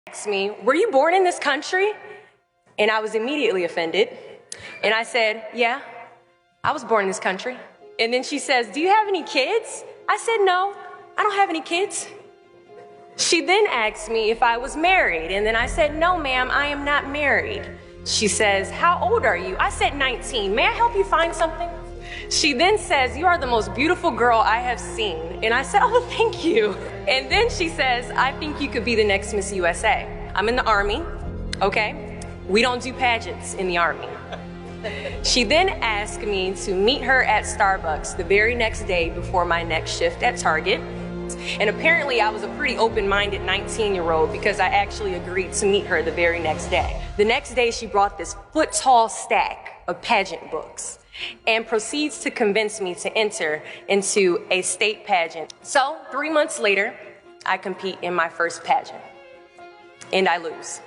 asked me, "Were you born in this country?" And I was immediately offended. And I said, "Yeah, I was born in this country." And then she says, "Do you have any kids?" I said, "No, I don't have any kids." She then asked me if I was married. And then I said, "No, ma'am, I am not married." She says, "How old are you?" I said, 19. "May I help you find something?" She then says, "You are the most beautiful girl I have seen." And I said, "Oh, thank you." And then she says, "I think you could be the next Miss USA." I'm in the Army, okay? We don't do pageants in the Army. She then asked me to meet her at Starbucks the very next day before my next shift at Target. And apparently I was a pretty open-minded 19-year-old because I actually agreed to meet her the very next day. The next day she brought this foot-tall stack of pageant books and proceeds to convince me to enter into a state pageant. So 3 months later, I compete in my first pageant and I lose.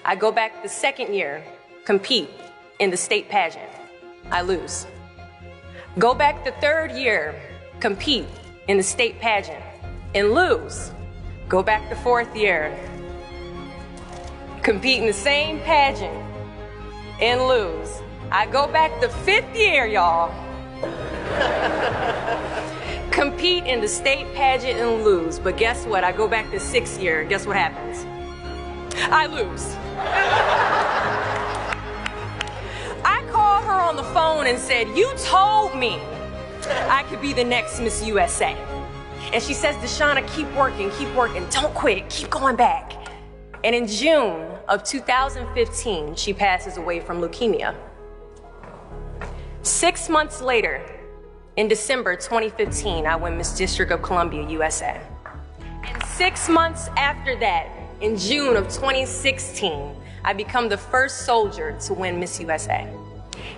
I go back the second year, compete in the state pageant. I lose. Go back the third year, compete in the state pageant and lose. Go back the fourth year, compete in the same pageant and lose. I go back the fifth year, y'all. Compete in the state pageant and lose. But guess what? I go back the sixth year. Guess what happens? I lose. I called her on the phone and said, "You told me I could be the next Miss USA." And she says, "Deshauna, keep working, don't quit, keep going back." And in June of 2015, she passes away from leukemia. 6 months later, in December 2015, I win Miss District of Columbia, USA. And 6 months after that, in June of 2016, I become the first soldier to win Miss USA.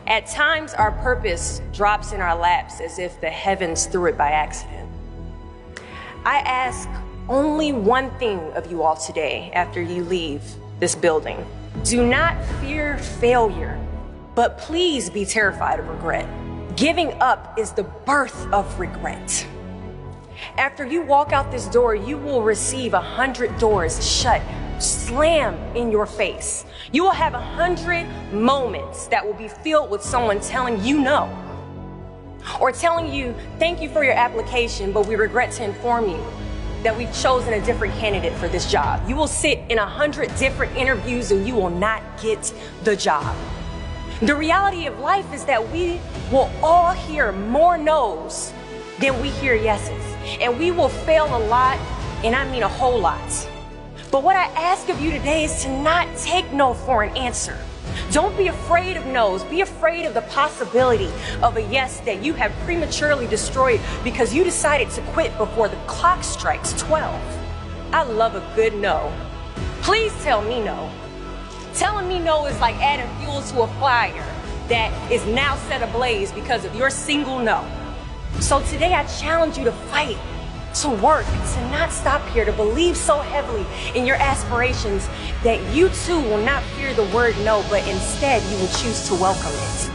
At times, our purpose drops in our laps as if the heavens threw it by accident. I ask only one thing of you all today after you leave this building. Do not fear failure, but please be terrified of regret. Giving up is the birth of regret. After you walk out this door, you will receive 100 doors shut, slam in your face. You will have 100 moments that will be filled with someone telling you no, or telling you, "Thank you for your application, but we regret to inform you that we've chosen a different candidate for this job." You will sit in 100 different interviews and you will not get the job. The reality of life is that we will all hear more no's than we hear yeses. And we will fail a lot, and I mean a whole lot. But what I ask of you today is to not take no for an answer. Don't be afraid of no's. Be afraid of the possibility of a yes that you have prematurely destroyed because you decided to quit before the clock strikes 12. I love a good no. Please tell me no. Telling me no is like adding fuel to a fire that is now set ablaze because of your single no. So today I challenge you to fight, to work, to not stop here, to believe so heavily in your aspirations that you too will not fear the word no, but instead you will choose to welcome it.